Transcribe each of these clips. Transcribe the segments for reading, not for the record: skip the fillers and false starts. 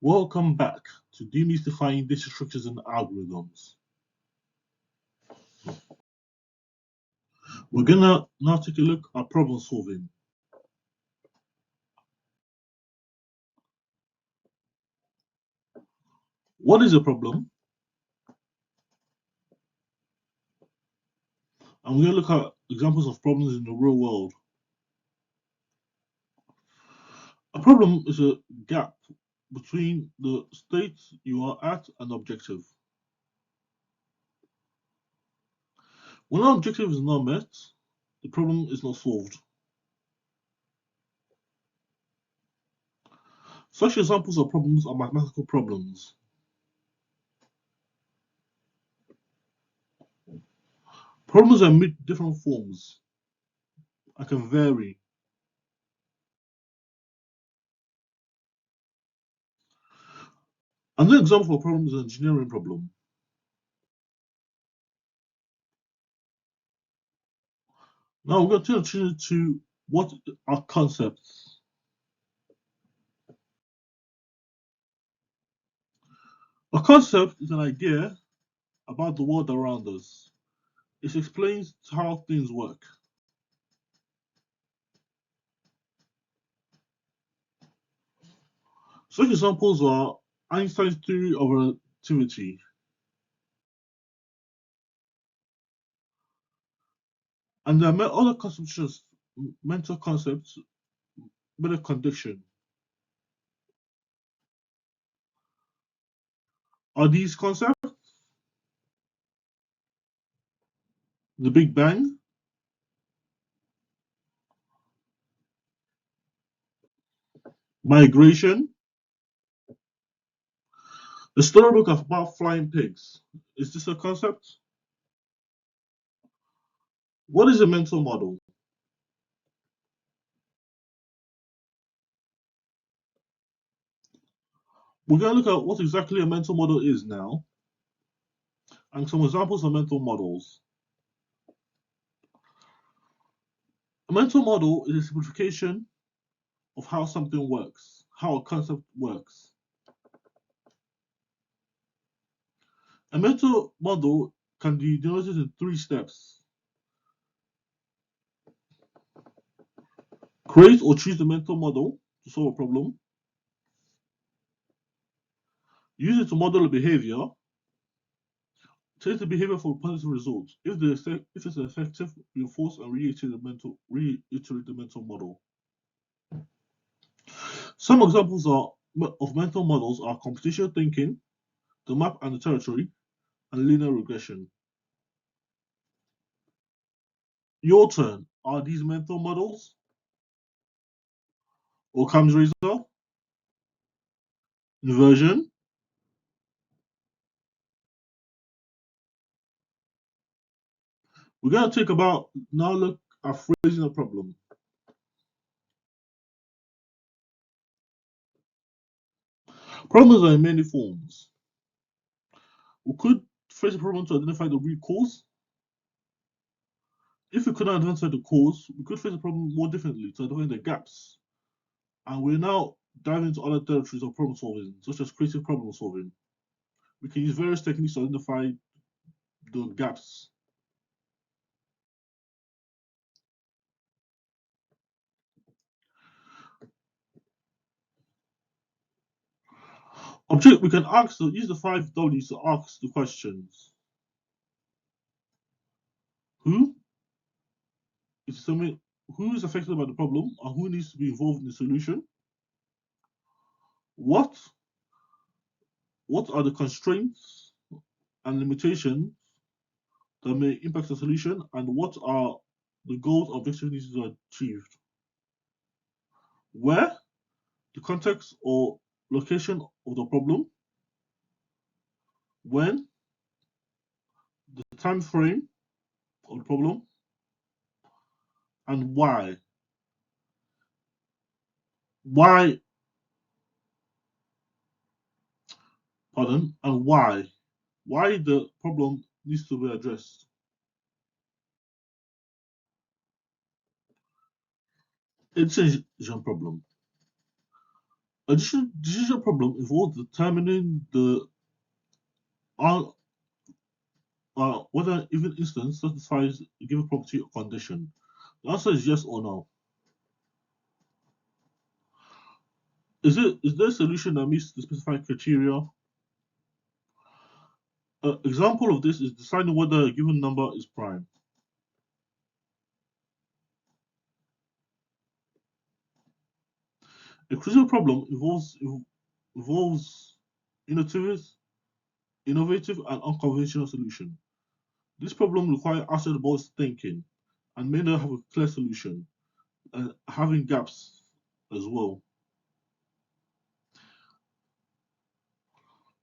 Welcome back to Demystifying Data Structures and Algorithms. We're gonna now take a look at problem solving. What is a problem? And we're gonna look at examples of problems in the real world. A problem is a gap between the state you are at and the objective. When our objective is not met, the problem is not solved. Such examples of problems are mathematical problems. Problems are in different forms and can vary. Another example of a problem is an engineering problem. Now we're going to turn to what are concepts. A concept is an idea about the world around us. It explains how things work. Such examples are Einstein's theory of relativity. And there are other concepts such as mental concepts, mental condition. Are these concepts the Big Bang, migration, the storybook about flying pigs? Is this a concept? What is a mental model? We're going to look at what exactly a mental model is now and some examples of mental models. A mental model is a simplification of how something works, how a concept works. A mental model can be denoted in 3 steps. Create or choose the mental model to solve a problem. Use it to model a behavior. Change the behavior for a positive result. If it's effective, reinforce and reiterate the mental model. Some examples of mental models are computational thinking, the map and the territory, and linear regression. Your turn. Are these mental models? Occam's razor? Inversion? We're going to now look at phrasing a problem. Problems are in many forms. We could phrase a problem to identify the root cause. If we couldn't identify the cause, we could phrase a problem more differently to identify the gaps. And we're now diving into other territories of problem solving, such as creative problem solving. We can use various techniques to identify the gaps. We can use the 5 W's to ask the questions. Who is affected by the problem and who needs to be involved in the solution? What are the constraints and limitations that may impact the solution, and what are the goals or objectives needed to be achieved? Where, the context or location of the problem. When, the time frame of the problem. And why. And why the problem needs to be addressed. It's a problem. A decision problem involves determining the uh, whether an even instance satisfies a given property or condition. The answer is yes or no. Is there a solution that meets the specified criteria? An example of this is deciding whether a given number is prime. A crucial problem involves innovative, innovative and unconventional solution. This problem requires outside-the-box thinking and may not have a clear solution, and having gaps as well.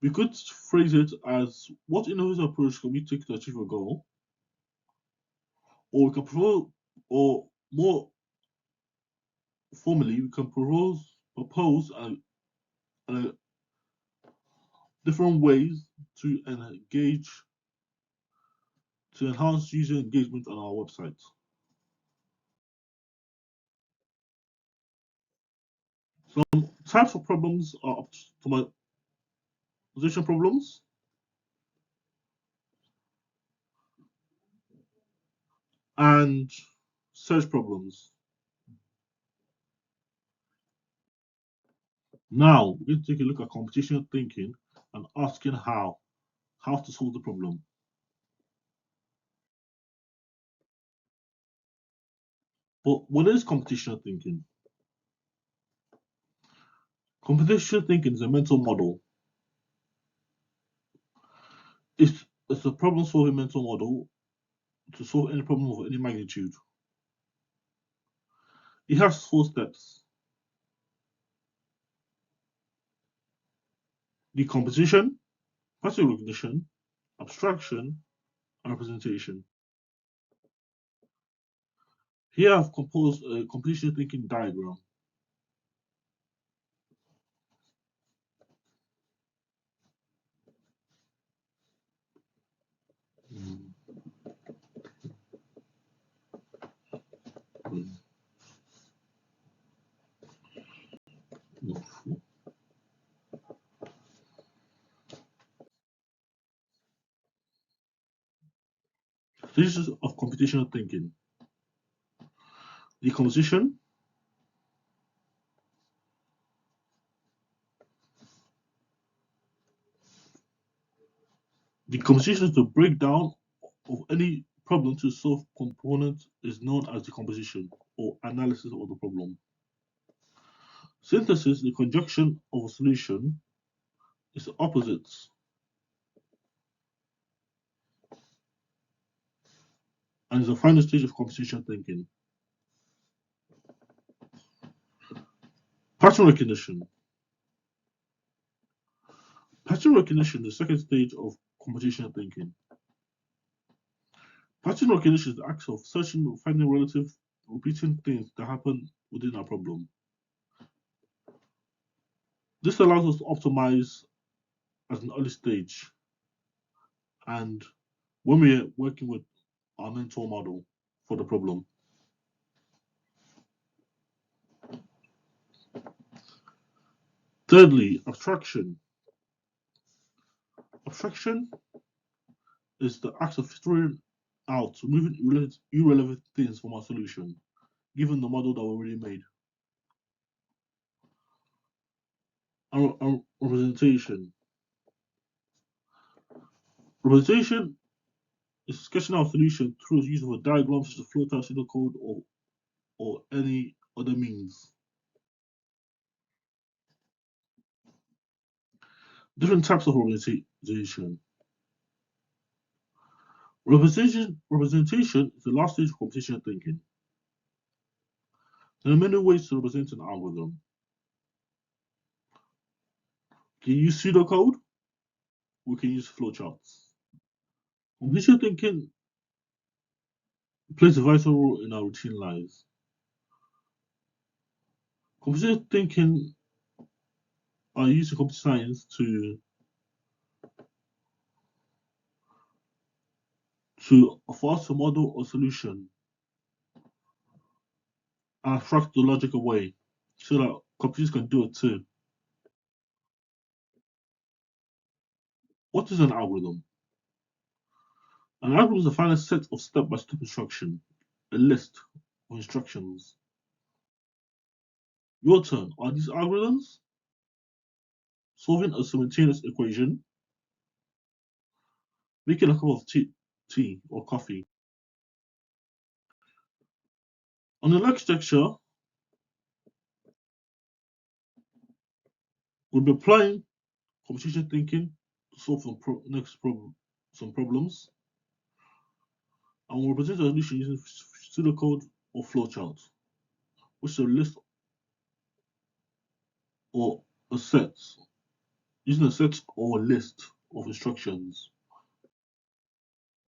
We could phrase it as what innovative approach can we take to achieve a goal, or we can propose, or more formally, we can propose a different ways to engage to enhance user engagement on our website. Some types of problems are optimization problems and search problems. Now, we're going to take a look at computational thinking and asking how to solve the problem. But what is computational thinking? Computational thinking is a mental model. It's a problem-solving mental model to solve any problem of any magnitude. It has 4 steps: decomposition, passive recognition, abstraction, and representation. Here I've composed a computational thinking diagram. Mm. Mm. No. Stages of computational thinking: decomposition, decomposition is the breakdown of any problem to solve component is known as decomposition or analysis of the problem. Synthesis, the conjunction of a solution, is the opposite. And is the final stage of computational thinking. Pattern recognition. Pattern recognition is the second stage of computational thinking. Pattern recognition is the act of searching and finding relative, repeating things that happen within a problem. This allows us to optimize at an early stage and when we're working with our mental model for the problem. Thirdly, abstraction. Abstraction is the act of filtering out, removing irrelevant things from our solution, given the model that we already made. Representation. Representation is sketching out a solution through the use of a diagram such as a flowchart, pseudocode, or any other means. Different types of representation. Representation is the last stage of computational thinking. There are many ways to represent an algorithm. We can use pseudocode, we can use flowcharts. Computational thinking plays a vital role in our routine lives. Computational thinking are used in computer science for us to model a solution and abstract the logic away so that computers can do it too. What is an algorithm? An algorithm is a final set of step-by-step instruction, a list of instructions. Your turn. Are these algorithms? Solving a simultaneous equation, making a cup of tea or coffee. On an architecture, we'll be applying computational thinking to solve some problems, and we'll represent a solution using pseudocode or flowchart, which is a list or a set, using a set or a list of instructions.